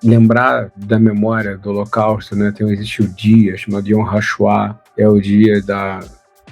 lembrar da memória do Holocausto, né? Existe o dia chamado Yom HaShoah, é o dia da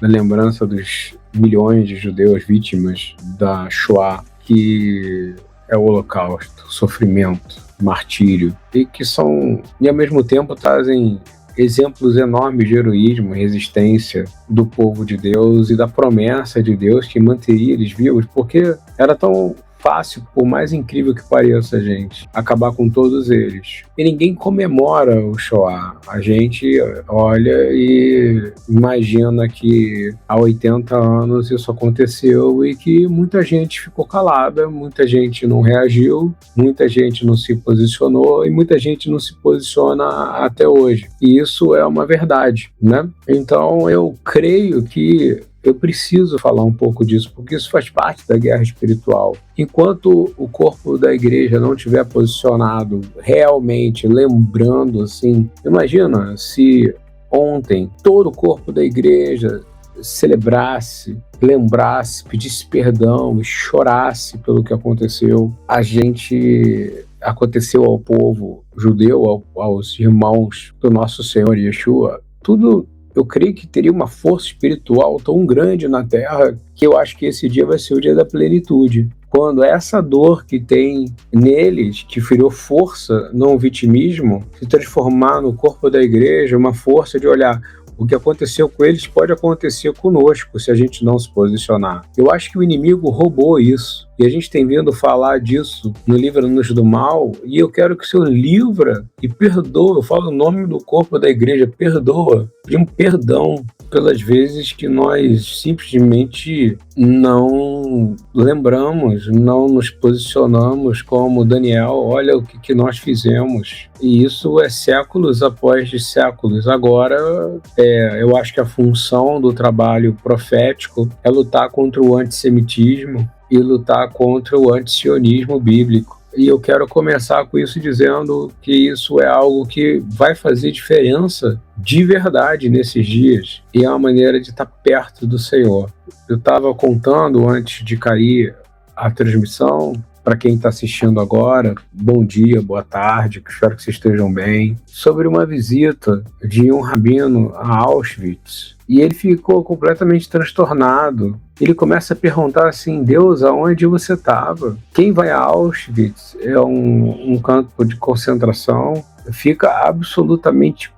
lembrança dos milhões de judeus vítimas da Shoah, que é o Holocausto, sofrimento, martírio, e que ao mesmo tempo trazem exemplos enormes de heroísmo e resistência do povo de Deus e da promessa de Deus que manteria eles vivos, porque era tão fácil, por mais incrível que pareça, gente, acabar com todos eles. E ninguém comemora o Shoah. A gente olha e imagina que há 80 anos isso aconteceu e que muita gente ficou calada, muita gente não reagiu, muita gente não se posicionou e muita gente não se posiciona até hoje. E isso é uma verdade, né? Então eu creio que eu preciso falar um pouco disso, porque isso faz parte da guerra espiritual. Enquanto o corpo da igreja não estiver posicionado realmente, lembrando assim, imagina se ontem todo o corpo da igreja celebrasse, lembrasse, pedisse perdão e chorasse pelo que aconteceu. Aconteceu ao povo judeu, aos irmãos do nosso Senhor Yeshua, tudo. Eu creio que teria uma força espiritual tão grande na Terra que eu acho que esse dia vai ser o dia da plenitude. Quando essa dor que tem neles, que virou força, não vitimismo, se transformar no corpo da igreja, uma força de olhar o que aconteceu com eles pode acontecer conosco se a gente não se posicionar. Eu acho que o inimigo roubou isso. E a gente tem vindo falar disso no Livra-nos do Mal, e eu quero que o Senhor livra e perdoa. Eu falo o nome do corpo da igreja, perdoa. Pedimos perdão pelas vezes que nós simplesmente não lembramos, não nos posicionamos como Daniel, olha o que nós fizemos. E isso é séculos após de séculos. Agora, eu acho que a função do trabalho profético é lutar contra o antissemitismo e lutar contra o antisionismo bíblico. E eu quero começar com isso dizendo que isso é algo que vai fazer diferença de verdade nesses dias e é uma maneira de estar perto do Senhor. Eu estava contando antes de cair a transmissão, para quem está assistindo agora, bom dia, boa tarde, espero que vocês estejam bem, sobre uma visita de um rabino a Auschwitz. E ele ficou completamente transtornado. Ele começa a perguntar assim, Deus, aonde você estava? Quem vai a Auschwitz é um campo de concentração. Fica absolutamente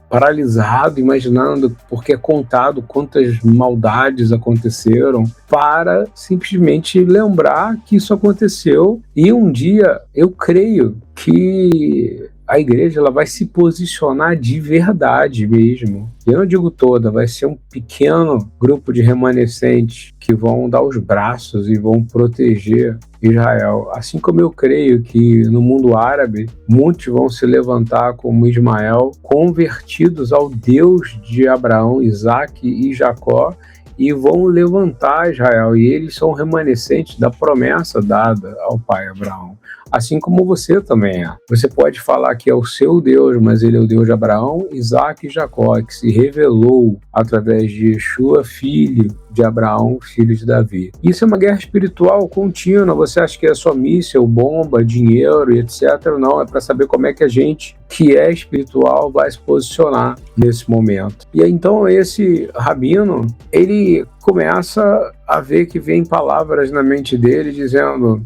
paralisado, imaginando, porque é contado quantas maldades aconteceram, para simplesmente lembrar que isso aconteceu. E um dia, eu creio que a igreja ela vai se posicionar de verdade mesmo. Eu não digo toda, vai ser um pequeno grupo de remanescentes que vão dar os braços e vão proteger Israel. Assim como eu creio que no mundo árabe, muitos vão se levantar como Ismael, convertidos ao Deus de Abraão, Isaque e Jacó, e vão levantar Israel. E eles são remanescentes da promessa dada ao pai Abraão. Assim como você também é. Você pode falar que é o seu Deus, mas ele é o Deus de Abraão, Isaque e Jacó, que se revelou através de Yeshua, filho de Abraão, filho de Davi. Isso é uma guerra espiritual contínua. Você acha que é só míssil, bomba, dinheiro e etc. Não, é para saber como é que a gente, que é espiritual, vai se posicionar nesse momento. E então esse rabino, ele começa a ver que vem palavras na mente dele dizendo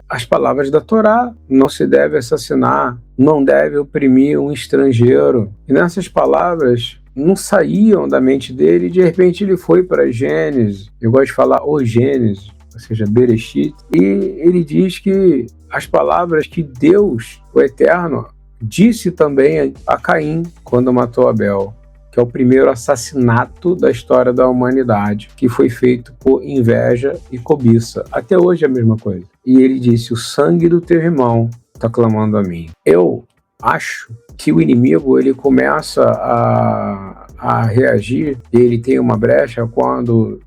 as palavras da Torá, não se deve assassinar, não deve oprimir um estrangeiro. E nessas palavras não saíam da mente dele e de repente ele foi para Gênesis. Eu gosto de falar o Gênesis, ou seja, Bereshit, e ele diz que as palavras que Deus, o Eterno, disse também a Caim quando matou Abel, que é o primeiro assassinato da história da humanidade, que foi feito por inveja e cobiça. Até hoje é a mesma coisa. E ele disse, o sangue do teu irmão está clamando a mim. Eu acho que o inimigo ele começa a reagir, ele tem uma brecha quando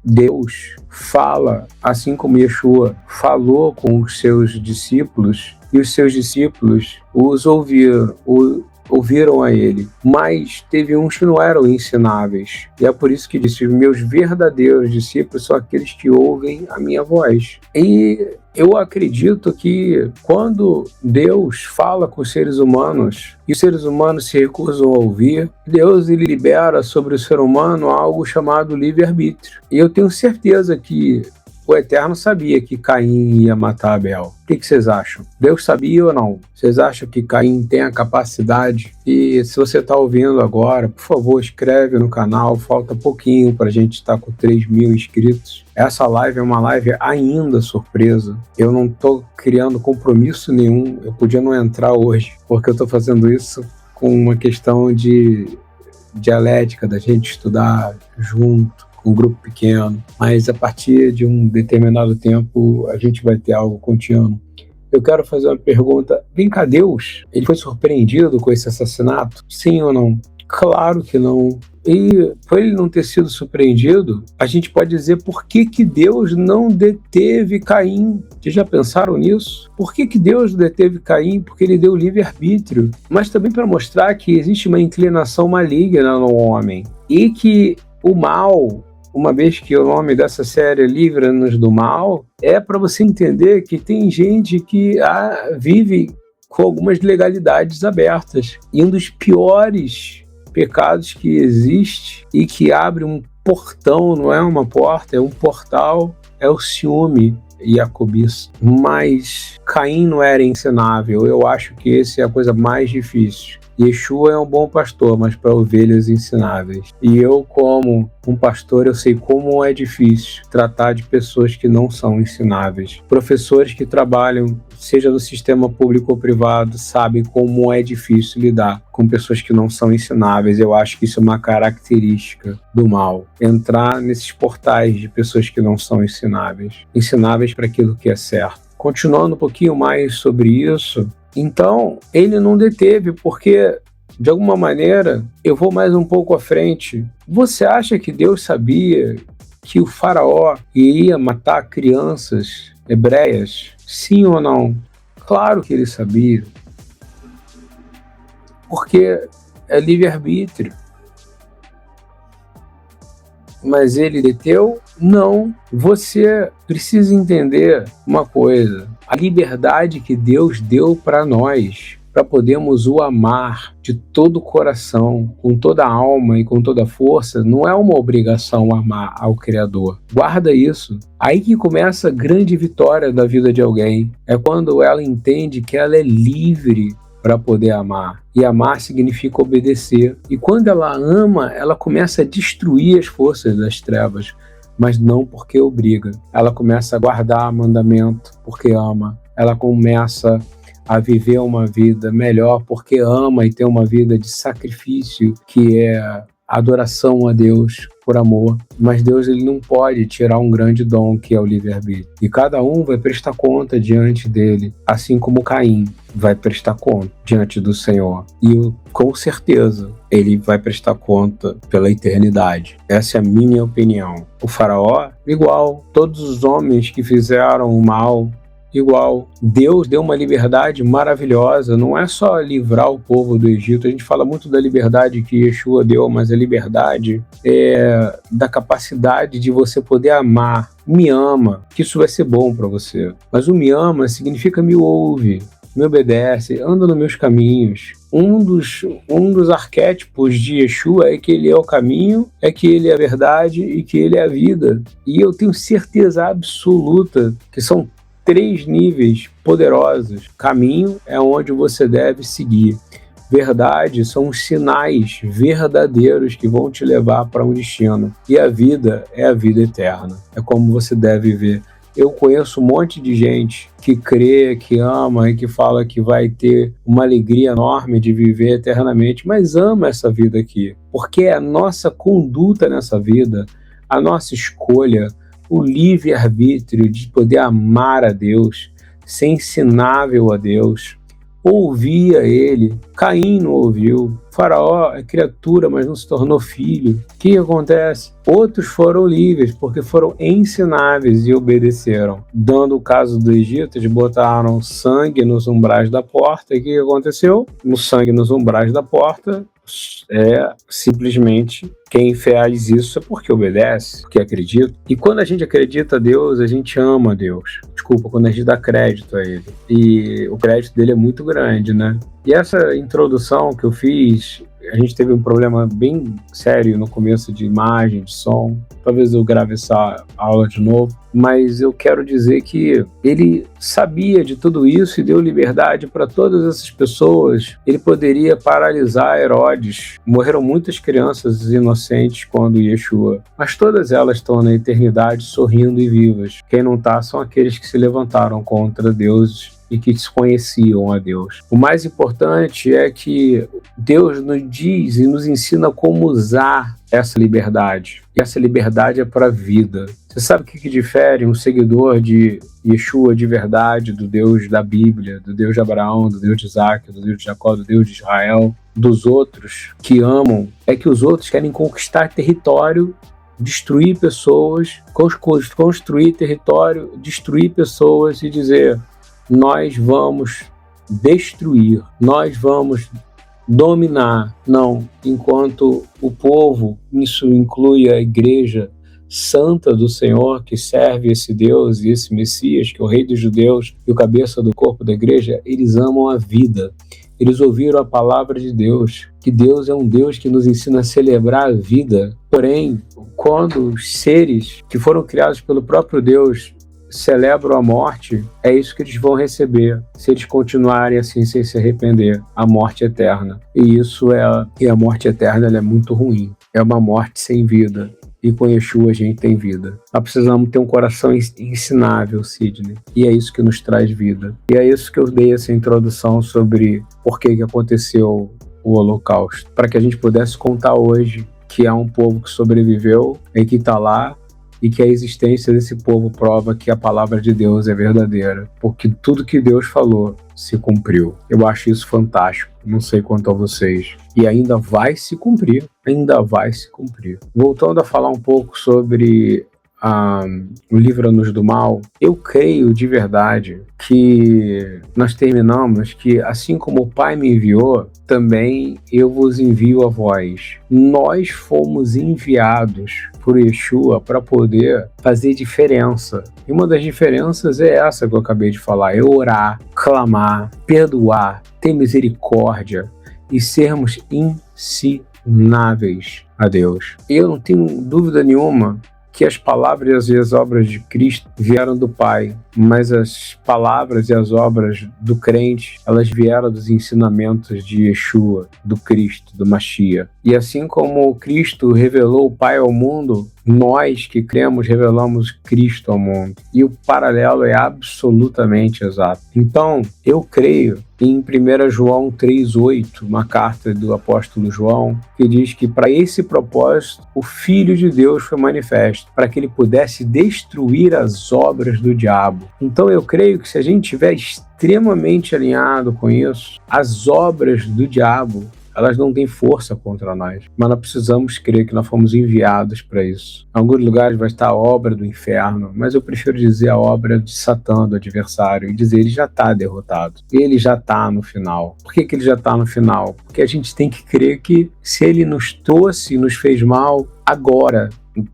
Deus fala, assim como Yeshua falou com os seus discípulos, e os seus discípulos os ouviram. ouviram a ele, mas teve uns que não eram ensináveis. E é por isso que disse: meus verdadeiros discípulos são aqueles que ouvem a minha voz. E eu acredito que quando Deus fala com os seres humanos e os seres humanos se recusam a ouvir, Deus ele libera sobre o ser humano algo chamado livre-arbítrio. E eu tenho certeza que o Eterno sabia que Caim ia matar Abel. O que vocês acham? Deus sabia ou não? Vocês acham que Caim tem a capacidade? E se você está ouvindo agora, por favor, escreve no canal. Falta pouquinho para a gente estar com 3.000 inscritos. Essa live é uma live ainda surpresa. Eu não estou criando compromisso nenhum. Eu podia não entrar hoje, porque eu estou fazendo isso com uma questão de dialética, da gente estudar junto, um grupo pequeno, mas a partir de um determinado tempo a gente vai ter algo contínuo. Eu quero fazer uma pergunta: vem cá, Deus, ele foi surpreendido com esse assassinato? Sim ou não? Claro que não. E por ele não ter sido surpreendido, a gente pode dizer por que Deus não deteve Caim. Vocês já pensaram nisso? Por que Deus deteve Caim? Porque ele deu livre-arbítrio, mas também para mostrar que existe uma inclinação maligna no homem e que o mal, uma vez que o nome dessa série é Livra-nos do Mal, é para você entender que tem gente que vive com algumas legalidades abertas. E um dos piores pecados que existe e que abre um portão, não é uma porta, é um portal, é o ciúme e a cobiça. Mas Caim não era ensinável. Eu acho que essa é a coisa mais difícil. Yeshua é um bom pastor, mas para ovelhas ensináveis. E eu, como um pastor, eu sei como é difícil tratar de pessoas que não são ensináveis. Professores que trabalham, seja no sistema público ou privado, sabem como é difícil lidar com pessoas que não são ensináveis. Eu acho que isso é uma característica do mal. Entrar nesses portais de pessoas que não são ensináveis. Ensináveis para aquilo que é certo. Continuando um pouquinho mais sobre isso, então, ele não deteve, porque, de alguma maneira, eu vou mais um pouco à frente. Você acha que Deus sabia que o faraó iria matar crianças hebreias? Sim ou não? Claro que ele sabia. Porque é livre-arbítrio. Mas ele deteu? Não. Você precisa entender uma coisa: a liberdade que Deus deu para nós, para podermos o amar de todo o coração, com toda a alma e com toda a força, não é uma obrigação amar ao Criador. Guarda isso. Aí que começa a grande vitória da vida de alguém. É quando ela entende que ela é livre para poder amar. E amar significa obedecer. E quando ela ama, ela começa a destruir as forças das trevas, mas não porque obriga. Ela começa a guardar mandamento porque ama. Ela começa a viver uma vida melhor porque ama e tem uma vida de sacrifício, que é adoração a Deus por amor. Mas Deus ele não pode tirar um grande dom que é o livre-arbítrio. E cada um vai prestar conta diante dele, assim como Caim vai prestar conta diante do Senhor. E com certeza ele vai prestar conta pela eternidade. Essa é a minha opinião. O faraó, igual. Todos os homens que fizeram o mal, igual. Deus deu uma liberdade maravilhosa. Não é só livrar o povo do Egito. A gente fala muito da liberdade que Yeshua deu, mas a liberdade é da capacidade de você poder amar. Me ama, que isso vai ser bom para você. Mas o me ama significa me ouve, me obedece, anda nos meus caminhos. Um dos arquétipos de Yeshua é que ele é o caminho, é que ele é a verdade e que ele é a vida. E eu tenho certeza absoluta que são 3 níveis poderosos. Caminho é onde você deve seguir. Verdade são os sinais verdadeiros que vão te levar para um destino. E a vida é a vida eterna. É como você deve viver. Eu conheço um monte de gente que crê, que ama e que fala que vai ter uma alegria enorme de viver eternamente, mas ama essa vida aqui. Porque é a nossa conduta nessa vida, a nossa escolha, o livre-arbítrio de poder amar a Deus, ser ensinável a Deus, ouvia ele. Caim não ouviu. Faraó é criatura, mas não se tornou filho. O que acontece? Outros foram livres, porque foram ensináveis e obedeceram. Dando o caso do Egito, eles botaram sangue nos umbrais da porta. E o que aconteceu? O sangue nos umbrais da porta é simplesmente quem faz isso é porque obedece, porque acredita. E quando a gente acredita a Deus, a gente ama a Deus. Desculpa, quando a gente dá crédito a Ele. E o crédito dele é muito grande, né? E essa introdução que eu fiz, a gente teve um problema bem sério no começo de imagem, de som. Talvez eu grave essa aula de novo. Mas eu quero dizer que ele sabia de tudo isso e deu liberdade para todas essas pessoas. Ele poderia paralisar Herodes. Morreram muitas crianças inocentes quando Yeshua. Mas todas elas estão na eternidade sorrindo e vivas. Quem não está são aqueles que se levantaram contra Deus e que desconheciam a Deus. O mais importante é que Deus nos diz e nos ensina como usar essa liberdade. E essa liberdade é para a vida. Você sabe o que difere um seguidor de Yeshua de verdade, do Deus da Bíblia, do Deus de Abraão, do Deus de Isaac, do Deus de Jacó, do Deus de Israel, dos outros que amam? É que os outros querem conquistar território, destruir pessoas, construir território, destruir pessoas e dizer: nós vamos destruir, nós vamos dominar. Não, enquanto o povo, isso inclui a igreja santa do Senhor, que serve esse Deus e esse Messias, que é o rei dos judeus e o cabeça do corpo da igreja, eles amam a vida. Eles ouviram a palavra de Deus, que Deus é um Deus que nos ensina a celebrar a vida. Porém, quando os seres que foram criados pelo próprio Deus celebram a morte, é isso que eles vão receber se eles continuarem assim sem se arrepender, a morte eterna. E a morte eterna, ela é muito ruim, é uma morte sem vida. E com Yeshua a gente tem vida. Nós precisamos ter um coração ensinável, Sidney. E é isso que nos traz vida. E é isso que eu dei essa introdução sobre por que aconteceu o Holocausto. Para que a gente pudesse contar hoje que há um povo que sobreviveu e que está lá, e que a existência desse povo prova que a palavra de Deus é verdadeira, porque tudo que Deus falou se cumpriu. Eu acho isso fantástico, não sei quanto a vocês. E ainda vai se cumprir, ainda vai se cumprir. Voltando a falar um pouco sobre o Livra-nos do Mal, eu creio de verdade que nós terminamos que, assim como o Pai me enviou, também eu vos envio a vós. Nós fomos enviados por Yeshua para poder fazer diferença. E uma das diferenças é essa que eu acabei de falar: é orar, clamar, perdoar, ter misericórdia e sermos ensináveis a Deus. Eu não tenho dúvida nenhuma que as palavras e as obras de Cristo vieram do Pai, mas as palavras e as obras do crente, elas vieram dos ensinamentos de Yeshua, do Cristo, do Mashiach. E assim como Cristo revelou o Pai ao mundo, nós que cremos revelamos Cristo ao mundo. E o paralelo é absolutamente exato. Então, eu creio em 1 João 3,8, uma carta do apóstolo João, que diz que para esse propósito o Filho de Deus foi manifesto, para que ele pudesse destruir as obras do diabo. Então eu creio que se a gente estiver extremamente alinhado com isso, as obras do diabo, elas não têm força contra nós, mas nós precisamos crer que nós fomos enviados para isso. Em alguns lugares vai estar a obra do inferno, mas eu prefiro dizer a obra de Satã, do adversário, e dizer ele já está derrotado, ele já está no final. Por que ele já está no final? Porque a gente tem que crer que se ele nos trouxe e nos fez mal, agora,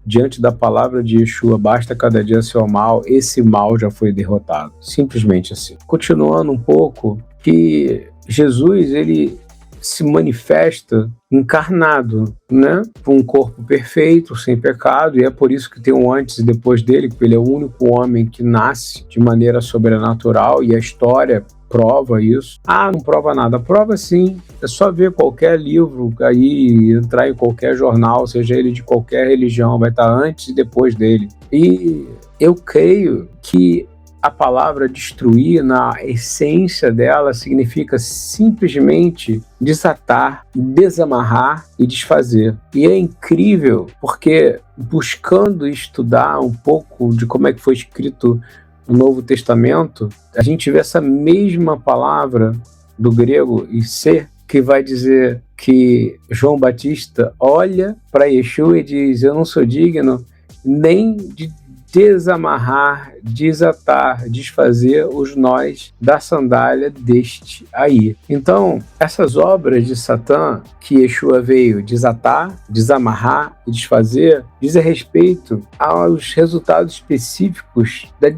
diante da palavra de Yeshua, basta cada dia seu mal, esse mal já foi derrotado. Simplesmente assim. Continuando um pouco, que Jesus, ele se manifesta encarnado, né? Com um corpo perfeito, sem pecado, e é por isso que tem um antes e depois dele, porque ele é o único homem que nasce de maneira sobrenatural, e a história prova isso. Não prova nada. Prova sim. É só ver qualquer livro aí, entrar em qualquer jornal, seja ele de qualquer religião, vai estar antes e depois dele. E eu creio que a palavra destruir, na essência dela, significa simplesmente desatar, desamarrar e desfazer. E é incrível, porque buscando estudar um pouco de como é que foi escrito o Novo Testamento, a gente vê essa mesma palavra do grego e ser, que vai dizer que João Batista olha para Yeshua e diz: eu não sou digno nem de desamarrar, desatar, desfazer os nós da sandália deste aí. Então, essas obras de Satã que Yeshua veio desatar, desamarrar e desfazer, diz a respeito aos resultados específicos da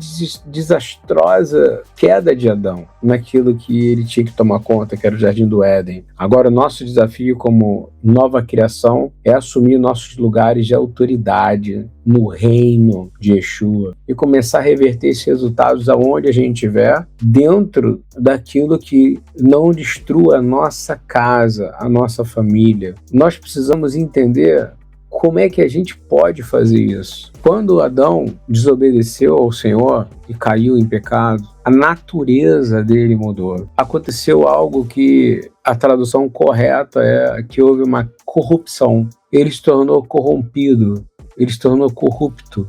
desastrosa queda de Adão, naquilo que ele tinha que tomar conta, que era o Jardim do Éden. Agora, o nosso desafio como nova criação é assumir nossos lugares de autoridade no reino de Yeshua e começar a reverter esses resultados aonde a gente estiver, dentro daquilo que não destrua a nossa casa, a nossa família. Nós precisamos entender como é que a gente pode fazer isso. Quando Adão desobedeceu ao Senhor e caiu em pecado, a natureza dele mudou. Aconteceu algo que a tradução correta é que houve uma corrupção. Ele se tornou corrompido, ele se tornou corrupto.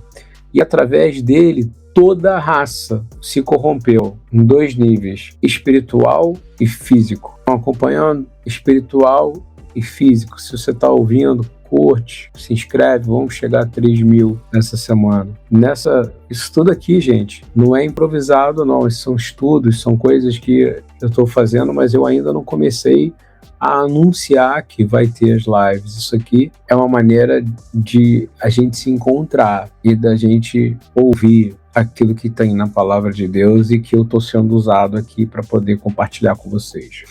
E através dele, toda a raça se corrompeu em 2 níveis, espiritual e físico. Estão acompanhando? Espiritual e físico. Se você está ouvindo, curte, se inscreve, vamos chegar a 3.000 nessa semana. Isso tudo aqui, gente, não é improvisado não, isso são estudos, são coisas que eu estou fazendo, mas eu ainda não comecei a anunciar que vai ter as lives. Isso aqui é uma maneira de a gente se encontrar e da gente ouvir aquilo que tem na palavra de Deus e que eu estou sendo usado aqui para poder compartilhar com vocês.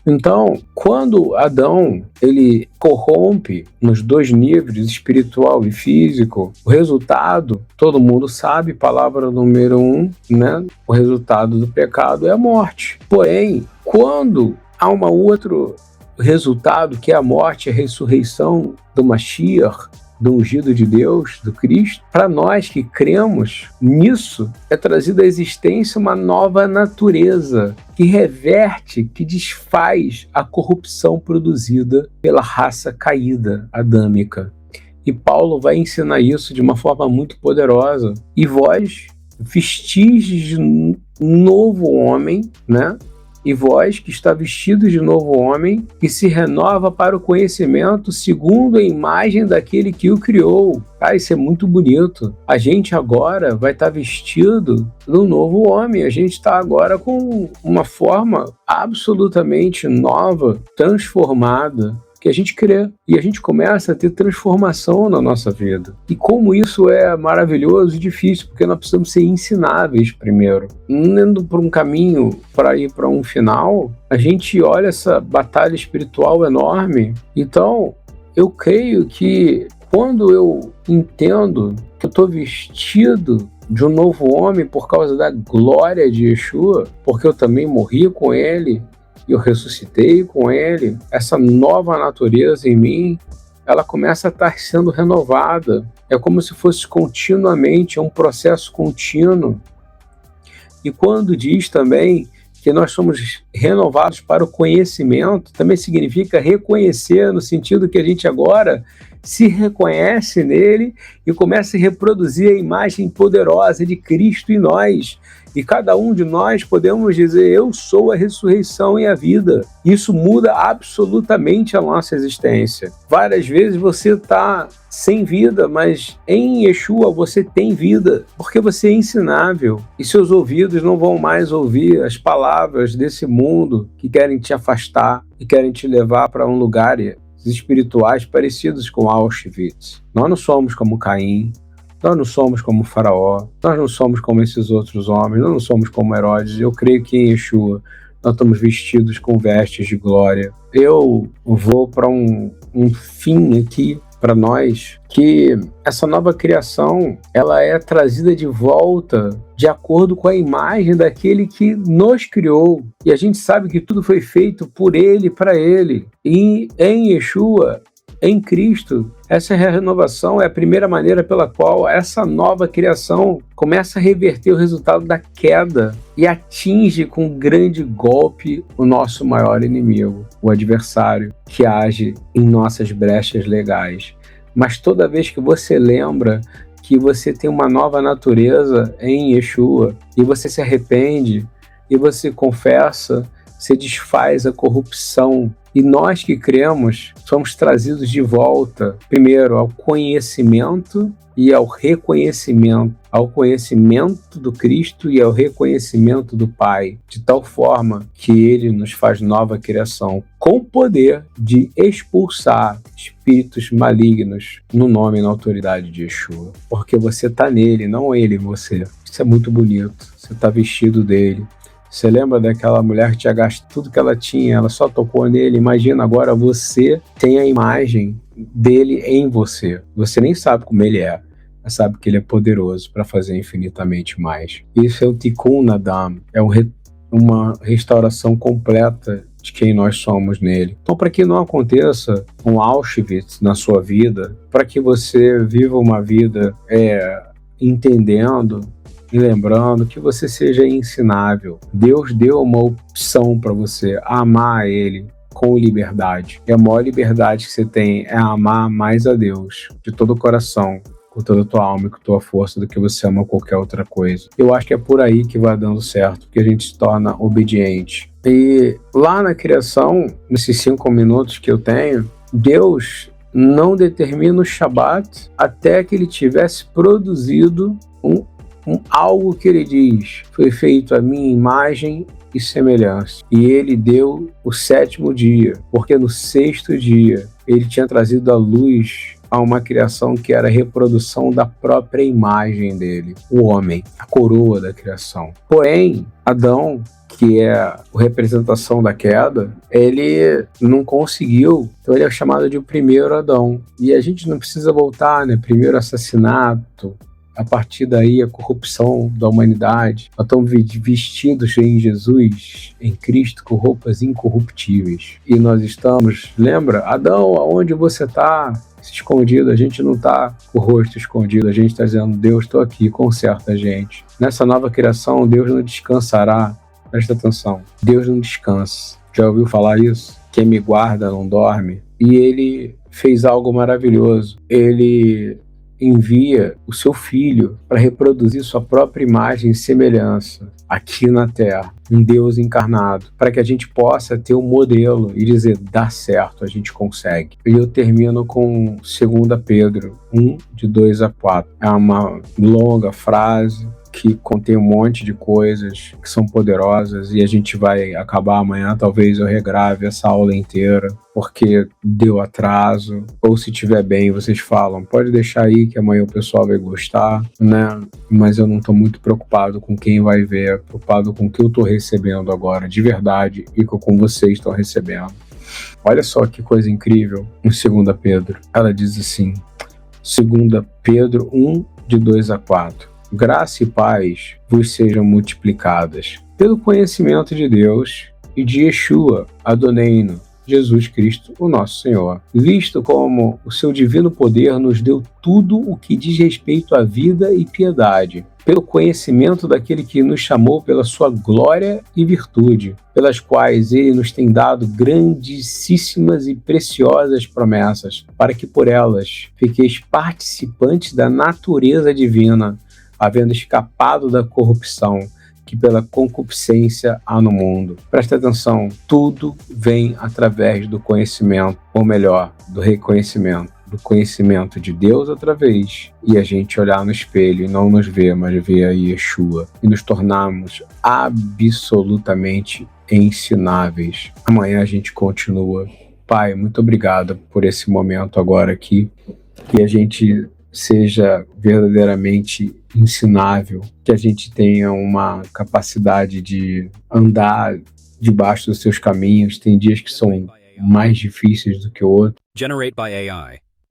Então, quando Adão ele corrompe nos 2 níveis, espiritual e físico, o resultado, todo mundo sabe, palavra número 1, né? O resultado do pecado é a morte. Porém, quando há um outro resultado, que é a morte, a ressurreição do Mashiach, do ungido de Deus, do Cristo, para nós que cremos nisso, é trazida à existência uma nova natureza que reverte, que desfaz a corrupção produzida pela raça caída adâmica. E Paulo vai ensinar isso de uma forma muito poderosa. E vós, vestis de novo homem, né? E vós que está vestido de novo homem, que se renova para o conhecimento segundo a imagem daquele que o criou. Isso é muito bonito. A gente agora vai estar vestido do novo homem. A gente está agora com uma forma absolutamente nova, transformada, que a gente crê, e a gente começa a ter transformação na nossa vida. E como isso é maravilhoso e difícil, porque nós precisamos ser ensináveis primeiro. Indo por um caminho para ir para um final, a gente olha essa batalha espiritual enorme. Então, eu creio que quando eu entendo que eu estou vestido de um novo homem por causa da glória de Yeshua, porque eu também morri com ele, e eu ressuscitei com ele, essa nova natureza em mim, ela começa a estar sendo renovada. É como se fosse continuamente, é um processo contínuo. E quando diz também que nós somos renovados para o conhecimento, também significa reconhecer, no sentido que a gente agora se reconhece nele e começa a reproduzir a imagem poderosa de Cristo em nós. E cada um de nós podemos dizer: eu sou a ressurreição e a vida. Isso muda absolutamente a nossa existência. Várias vezes você está sem vida, mas em Yeshua você tem vida, porque você é ensinável. E seus ouvidos não vão mais ouvir as palavras desse mundo que querem te afastar e querem te levar para um lugar espirituais parecidos com Auschwitz. Nós não somos como Caim, nós não somos como Faraó, nós não somos como esses outros homens, nós não somos como Herodes. Eu creio que em Yeshua nós estamos vestidos com vestes de glória. Eu vou para um fim aqui para nós, que essa nova criação ela é trazida de volta de acordo com a imagem daquele que nos criou. E a gente sabe que tudo foi feito por ele, para ele. E em Yeshua, em Cristo, essa renovação é a primeira maneira pela qual essa nova criação começa a reverter o resultado da queda e atinge com um grande golpe o nosso maior inimigo, o adversário, que age em nossas brechas legais. Mas toda vez que você lembra que você tem uma nova natureza em Yeshua, e você se arrepende, e você confessa, você desfaz a corrupção. E nós que cremos somos trazidos de volta, primeiro, ao conhecimento e ao reconhecimento, ao conhecimento do Cristo e ao reconhecimento do Pai, de tal forma que Ele nos faz nova criação, com o poder de expulsar espíritos malignos no nome e na autoridade de Yeshua. Porque você está nele, não ele em você. Isso é muito bonito, você está vestido dele. Você lembra daquela mulher que tinha gasto tudo que ela tinha, ela só tocou nele? Imagina agora você tem a imagem dele em você. Você nem sabe como ele é, mas sabe que ele é poderoso para fazer infinitamente mais. Isso é o Tikkun Adam, é uma restauração completa de quem nós somos nele. Então, para que não aconteça um Auschwitz na sua vida, para que você viva uma vida entendendo e lembrando que você seja ensinável. Deus deu uma opção para você amar Ele com liberdade. E a maior liberdade que você tem é amar mais a Deus de todo o coração, com toda a tua alma e com tua força, do que você ama qualquer outra coisa. Eu acho que é por aí que vai dando certo, que a gente se torna obediente. E lá na criação, nesses 5 minutos que eu tenho, Deus não determina o Shabat até que ele tivesse produzido algo que ele diz: foi feito a minha imagem e semelhança. E ele deu o 7º dia, porque no 6º dia ele tinha trazido a luz a uma criação que era a reprodução da própria imagem dele, o homem, a coroa da criação. Porém, Adão, que é a representação da queda, ele não conseguiu, então ele é chamado de o primeiro Adão. E a gente não precisa voltar, né? Primeiro assassinato, a partir daí a corrupção da humanidade. Nós estamos vestidos em Jesus, em Cristo, com roupas incorruptíveis. E nós estamos, lembra? Adão, aonde você está? Escondido, a gente não está com o rosto escondido, a gente está dizendo: Deus, estou aqui, conserta a gente. Nessa nova criação, Deus não descansará. Presta atenção, Deus não descansa. Já ouviu falar isso? Quem me guarda não dorme. E ele fez algo maravilhoso. Ele envia o seu filho para reproduzir sua própria imagem e semelhança aqui na Terra, um Deus encarnado, para que a gente possa ter um modelo e dizer: dá certo, a gente consegue. E eu termino com 2 Pedro 1, de 2 a 4. É uma longa frase que contém um monte de coisas que são poderosas, e a gente vai acabar amanhã, talvez eu regrave essa aula inteira, porque deu atraso, ou se tiver bem, vocês falam, pode deixar aí que amanhã o pessoal vai gostar, né? Mas eu não estou muito preocupado com quem vai ver, preocupado com o que eu estou recebendo agora, de verdade, e com vocês estão recebendo. Olha só que coisa incrível, em 2 Pedro, ela diz assim, 2 Pedro 1, de 2 a 4. Graça e paz vos sejam multiplicadas pelo conhecimento de Deus e de Yeshua, Adoneino, Jesus Cristo, o nosso Senhor, visto como o seu divino poder nos deu tudo o que diz respeito à vida e piedade, pelo conhecimento daquele que nos chamou pela sua glória e virtude, pelas quais ele nos tem dado grandíssimas e preciosas promessas, para que por elas fiqueis participantes da natureza divina, havendo escapado da corrupção que pela concupiscência há no mundo. Presta atenção, tudo vem através do conhecimento, ou melhor, do reconhecimento, do conhecimento de Deus através, e a gente olhar no espelho e não nos ver, mas ver a Yeshua, e nos tornarmos absolutamente ensináveis. Amanhã a gente continua. Pai, muito obrigado por esse momento agora aqui, que a gente seja verdadeiramente ensinável, que a gente tenha uma capacidade de andar debaixo dos seus caminhos. Tem dias que são mais difíceis do que outros. Generate by AI.